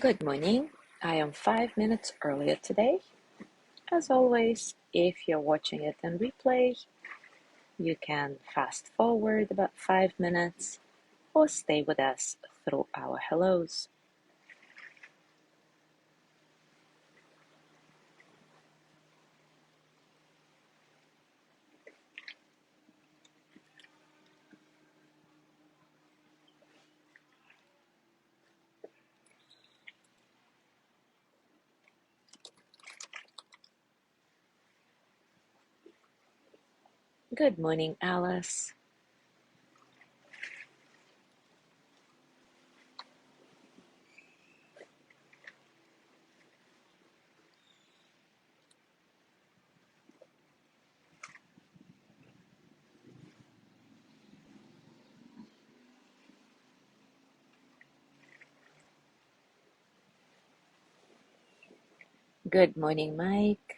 Good morning. I am 5 minutes earlier today. As always, if you're watching it in replay, you can fast forward about 5 minutes or stay with us through our hellos. Good morning, Alice. Good morning, Mike.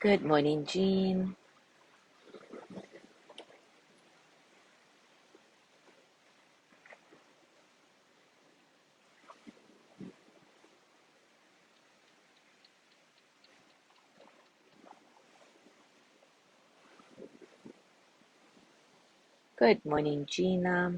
Good morning, Jean. Good morning, Gina.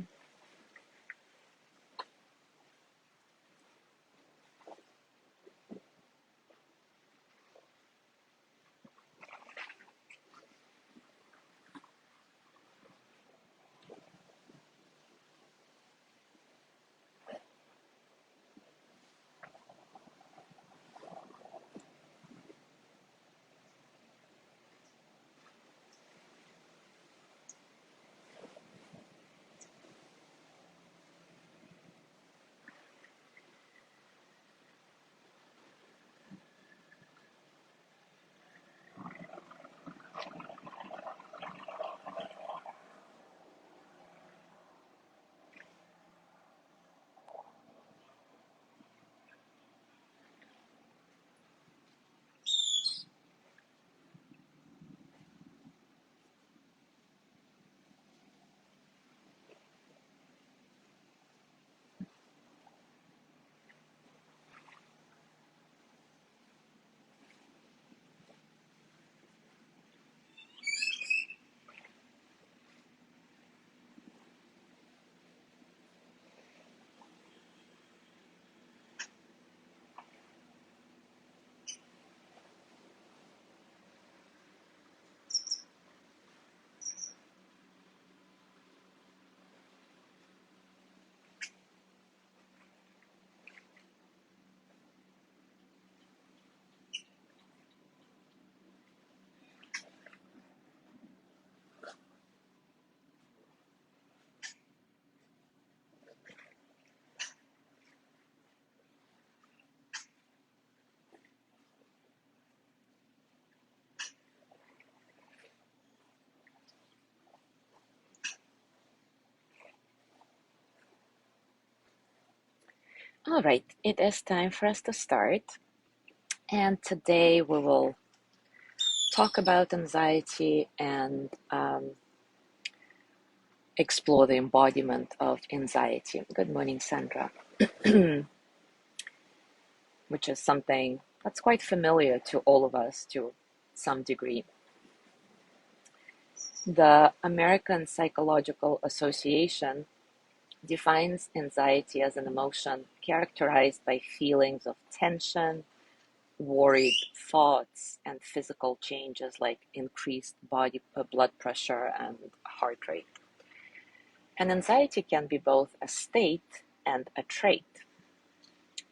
All right, it is time for us to start. And today we will talk about anxiety and explore the embodiment of anxiety. Good morning, Sandra. which is something that's quite familiar to all of us to some degree. The American Psychological Association defines anxiety as an emotion characterized by feelings of tension, worried thoughts, and physical changes like increased blood pressure and heart rate. And anxiety can be both a state and a trait.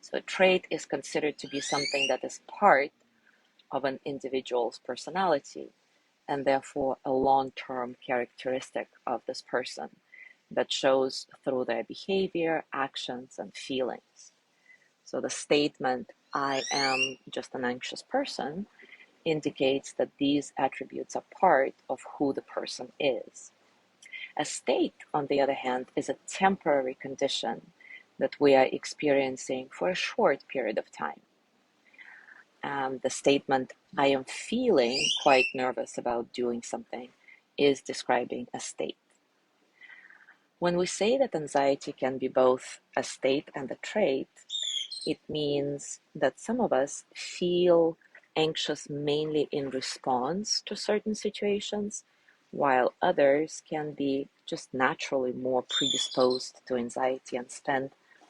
So a trait is considered to be something that is part of an individual's personality and therefore a long-term characteristic of this person that shows through their behavior, actions, and feelings. So the statement, "I am just an anxious person," indicates that these attributes are part of who the person is. A state, on the other hand, is a temporary condition that we are experiencing for a short period of time. The statement, "I am feeling quite nervous about doing something," is describing a state. When we say that anxiety can be both a state and a trait, it means that some of us feel anxious mainly in response to certain situations, while others can be just naturally more predisposed to anxiety and spend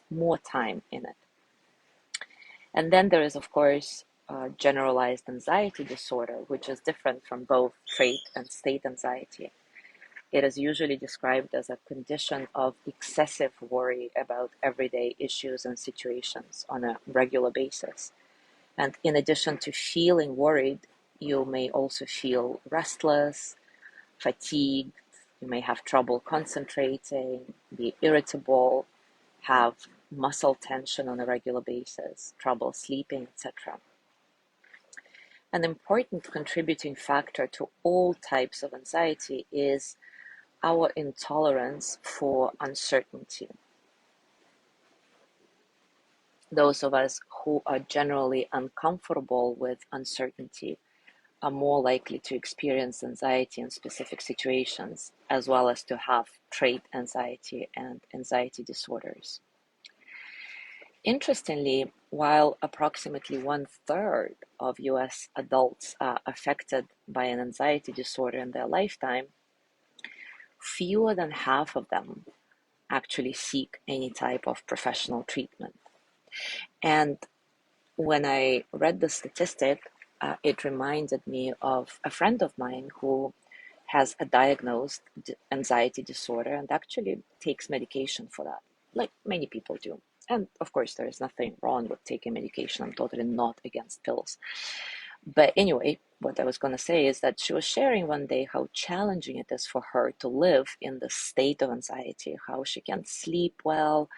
more time in it. And then there is, of course, generalized anxiety disorder, which is different from both trait and state anxiety. It is usually described as a condition of excessive worry about everyday issues and situations on a regular basis. And in addition to feeling worried, you may also feel restless, fatigued, you may have trouble concentrating, be irritable, have muscle tension on a regular basis, trouble sleeping, etc. An important contributing factor to all types of anxiety is our intolerance for uncertainty. Those of us who are generally uncomfortable with uncertainty are more likely to experience anxiety in specific situations, as well as to have trait anxiety and anxiety disorders. Interestingly, while approximately 1/3 of US adults are affected by an anxiety disorder in their lifetime, fewer than half of them actually seek any type of professional treatment. And when I read the statistic, it reminded me of a friend of mine who has a diagnosed anxiety disorder and actually takes medication for that, like many people do. And of course, there is nothing wrong with taking medication. I'm totally not against pills. But anyway, what I was going to say is that she was sharing one day how challenging it is for her to live in the state of anxiety, how she can't sleep well,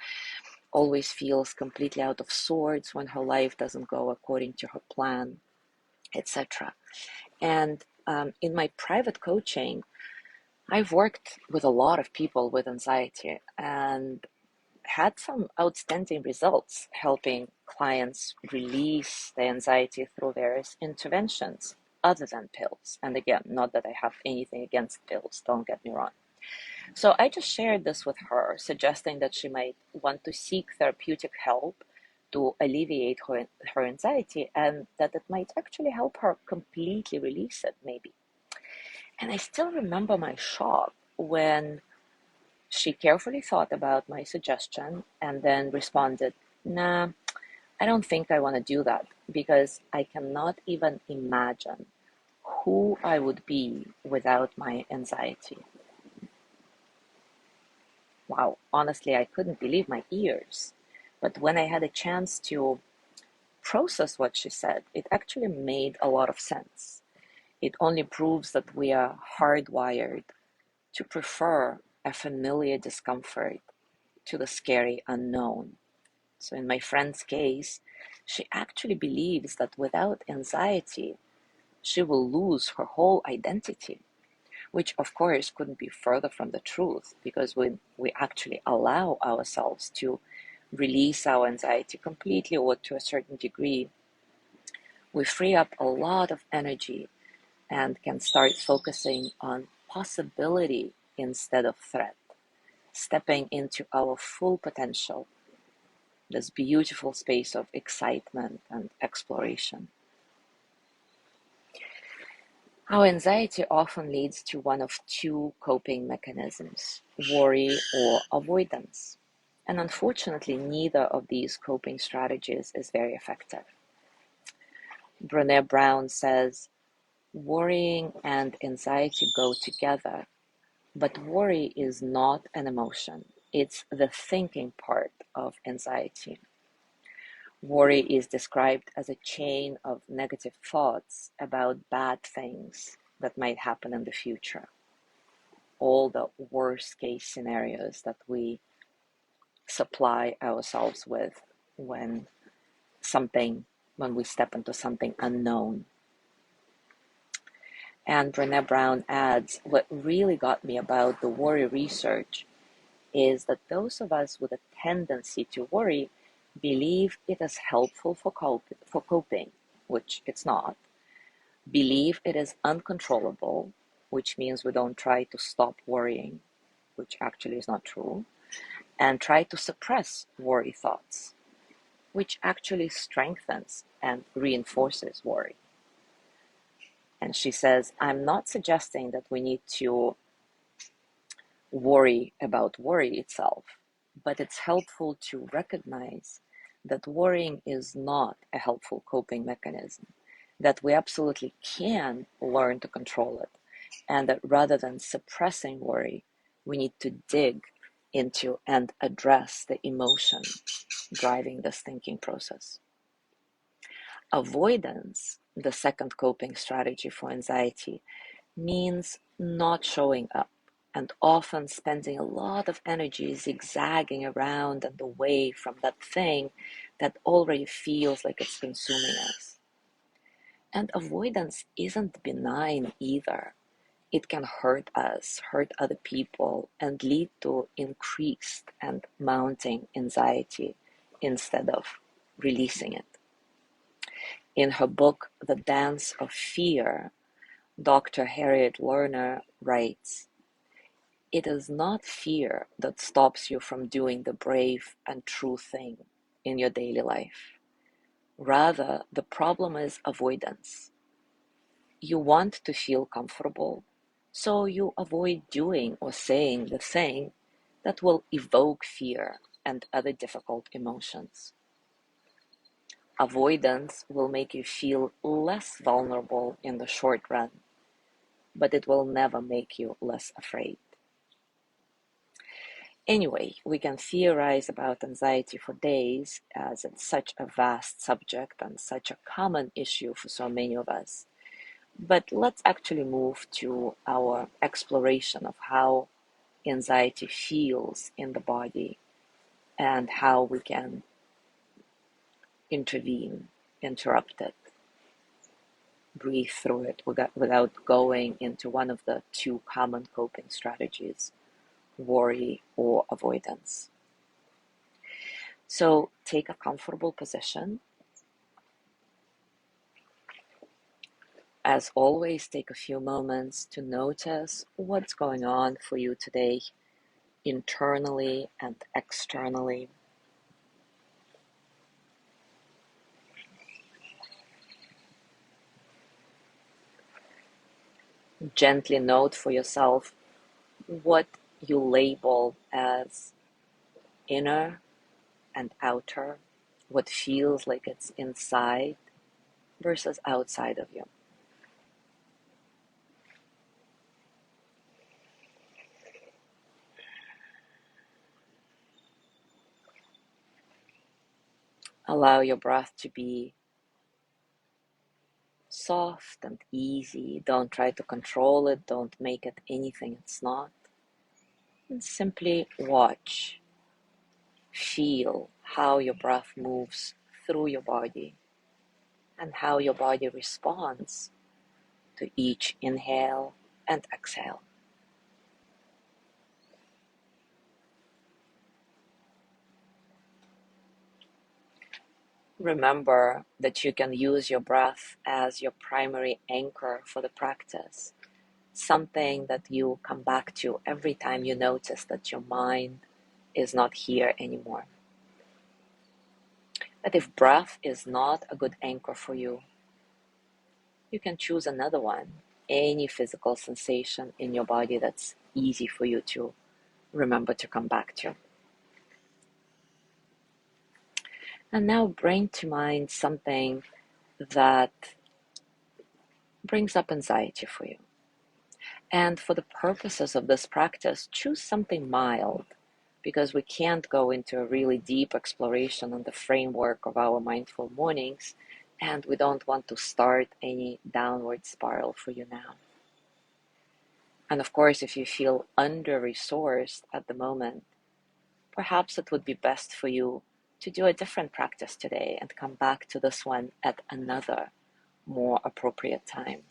always feels completely out of sorts when her life doesn't go according to her plan, etc. And in my private coaching, I've worked with a lot of people with anxiety and had some outstanding results helping clients release the anxiety through various interventions other than pills. And again, not that I have anything against pills, don't get me wrong. So I just shared this with her, suggesting that she might want to seek therapeutic help to alleviate her anxiety and that it might actually help her completely release it, maybe. And I still remember my shock when she carefully thought about my suggestion and then responded, "Nah, I don't think I want to do that because I cannot even imagine who I would be without my anxiety." Wow, honestly, I couldn't believe my ears. But when I had a chance to process what she said, it actually made a lot of sense. It only proves that we are hardwired to prefer a familiar discomfort to the scary unknown. So in my friend's case, she actually believes that without anxiety, she will lose her whole identity, which of course couldn't be further from the truth because when we actually allow ourselves to release our anxiety completely or to a certain degree, we free up a lot of energy and can start focusing on possibility instead of threat, stepping into our full potential, this beautiful space of excitement and exploration. Our anxiety often leads to one of two coping mechanisms, worry or avoidance. And unfortunately, neither of these coping strategies is very effective. Brené Brown says, worrying and anxiety go together, but worry is not an emotion. It's the thinking part of anxiety. Worry is described as a chain of negative thoughts about bad things that might happen in the future. All the worst case scenarios that we supply ourselves with when we step into something unknown. And Brené Brown adds, what really got me about the worry research is that those of us with a tendency to worry believe it is helpful for coping, which it's not, believe it is uncontrollable, which means we don't try to stop worrying, which actually is not true, and try to suppress worry thoughts, which actually strengthens and reinforces worry. And she says, I'm not suggesting that we need to worry about worry itself, but it's helpful to recognize that worrying is not a helpful coping mechanism, that we absolutely can learn to control it, and that rather than suppressing worry, we need to dig into and address the emotion driving this thinking process. Avoidance, the second coping strategy for anxiety, means not showing up and often spending a lot of energy zigzagging around and away from that thing that already feels like it's consuming us. And avoidance isn't benign either. It can hurt us, hurt other people, and lead to increased and mounting anxiety instead of releasing it. In her book, The Dance of Fear, Dr. Harriet Lerner writes, it is not fear that stops you from doing the brave and true thing in your daily life. Rather, the problem is avoidance. You want to feel comfortable, so you avoid doing or saying the thing that will evoke fear and other difficult emotions. Avoidance will make you feel less vulnerable in the short run, but it will never make you less afraid. Anyway, we can theorize about anxiety for days, as it's such a vast subject and such a common issue for so many of us. But let's actually move to our exploration of how anxiety feels in the body and how we can intervene, interrupt it, breathe through it without going into one of the two common coping strategies, worry or avoidance. So take a comfortable position. As always, take a few moments to notice what's going on for you today, internally and externally. Gently note for yourself what you label as inner and outer, what feels like it's inside versus outside of you. Allow your breath to be soft and easy. Don't try to control it. Don't make it anything it's not. And simply watch, feel how your breath moves through your body and how your body responds to each inhale and exhale. Remember that you can use your breath as your primary anchor for the practice, something that you come back to every time you notice that your mind is not here anymore. But if breath is not a good anchor for you, you can choose another one, any physical sensation in your body that's easy for you to remember to come back to. And now bring to mind something that brings up anxiety for you. And for the purposes of this practice, choose something mild, because we can't go into a really deep exploration on the framework of our mindful mornings, and we don't want to start any downward spiral for you now. And of course, if you feel under-resourced at the moment, perhaps it would be best for you to do a different practice today and come back to this one at another, more appropriate time.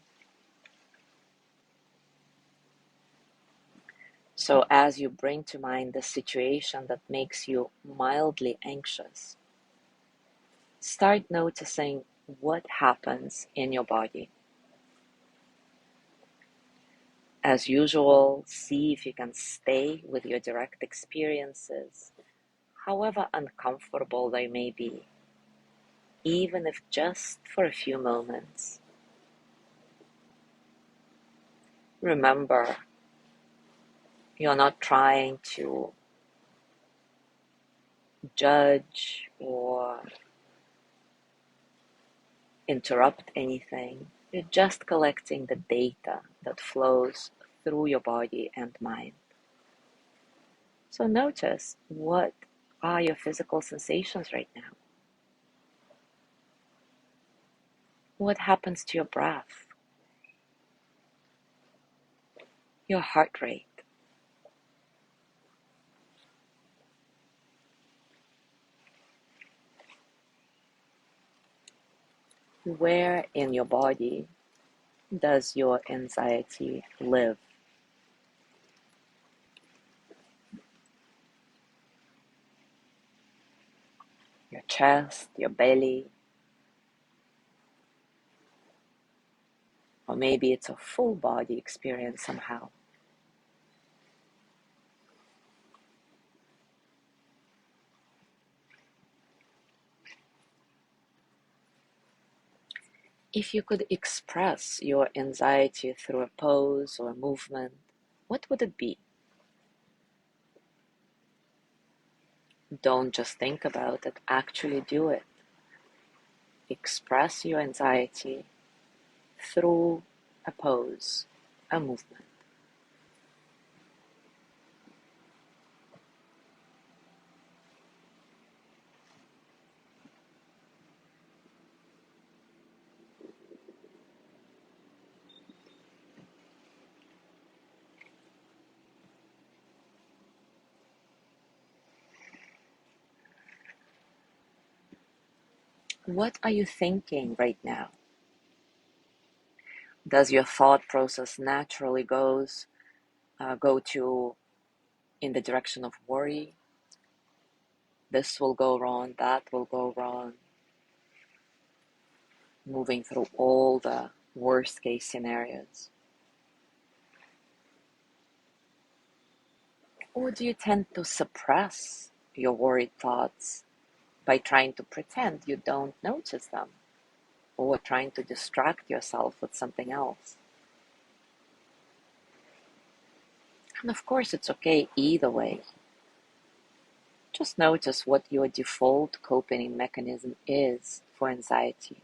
So as you bring to mind the situation that makes you mildly anxious, start noticing what happens in your body. As usual, see if you can stay with your direct experiences, however uncomfortable they may be, even if just for a few moments. Remember, you're not trying to judge or interrupt anything. You're just collecting the data that flows through your body and mind. So notice, what are your physical sensations right now? What happens to your breath? Your heart rate? Where in your body does your anxiety live? Your chest, your belly, or maybe it's a full body experience somehow. If you could express your anxiety through a pose or a movement, what would it be? Don't just think about it, actually do it. Express your anxiety through a pose, a movement. What are you thinking right now? Does your thought process naturally go to in the direction of worry? This will go wrong, that will go wrong, moving through all the worst case scenarios? Or do you tend to suppress your worried thoughts by trying to pretend you don't notice them, or trying to distract yourself with something else? And of course, it's okay either way. Just notice what your default coping mechanism is for anxiety: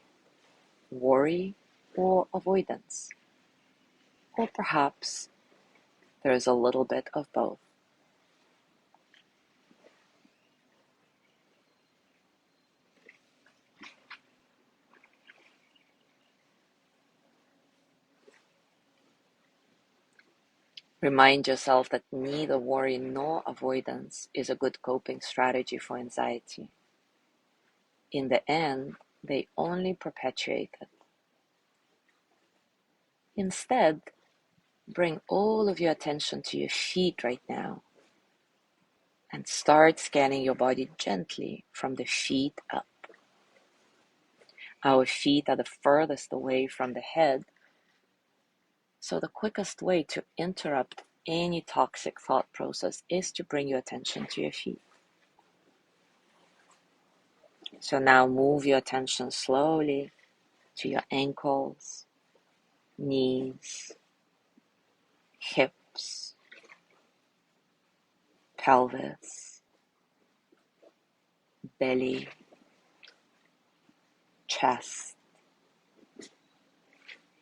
worry or avoidance. Or perhaps there's a little bit of both. Remind yourself that neither worry nor avoidance is a good coping strategy for anxiety. In the end, they only perpetuate it. Instead, bring all of your attention to your feet right now and start scanning your body gently from the feet up. Our feet are the furthest away from the head, so the quickest way to interrupt any toxic thought process is to bring your attention to your feet. So now move your attention slowly to your ankles, knees, hips, pelvis, belly, chest,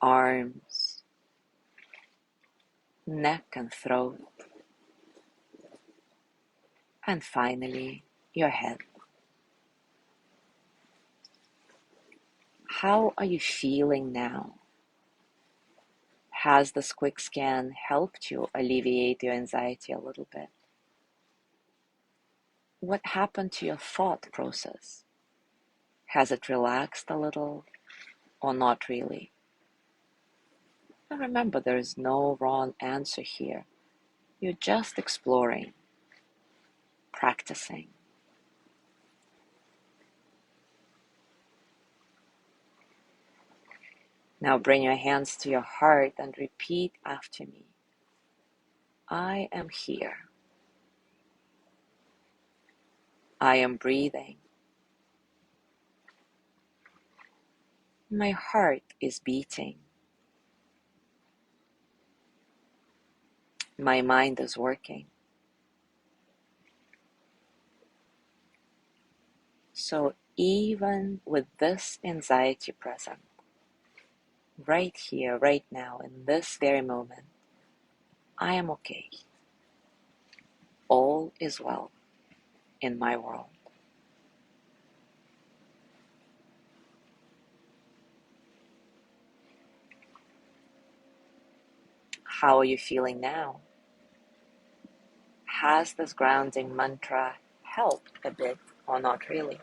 arms, neck and throat, and finally your head. How are you feeling now? Has this quick scan helped you alleviate your anxiety a little bit? What happened to your thought process? Has it relaxed a little or not really? And remember, there is no wrong answer here. You're just exploring, practicing. Now bring your hands to your heart and repeat after me. I am here. I am breathing. My heart is beating. My mind is working. So even with this anxiety present, right here, right now, in this very moment, I am okay. All is well in my world. How are you feeling now? Has this grounding mantra helped a bit or not really?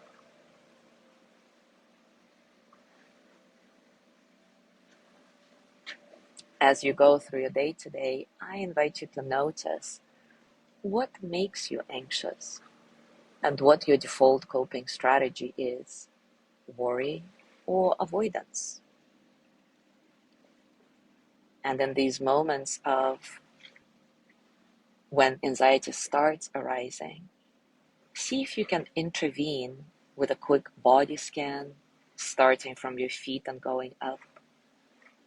As you go through your day today, I invite you to notice what makes you anxious and what your default coping strategy is, worry or avoidance. And in these moments of when anxiety starts arising, see if you can intervene with a quick body scan, starting from your feet and going up,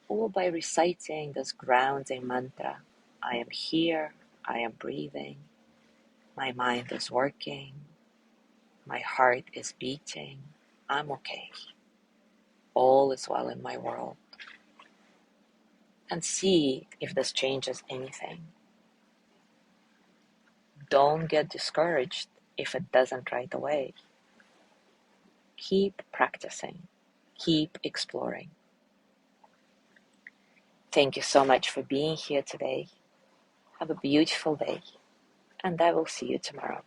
or by reciting this grounding mantra, I am here, I am breathing, my mind is working, my heart is beating, I'm okay. All is well in my world. And see if this changes anything. Don't get discouraged if it doesn't right away. Keep practicing. Keep exploring. Thank you so much for being here today. Have a beautiful day, and I will see you tomorrow.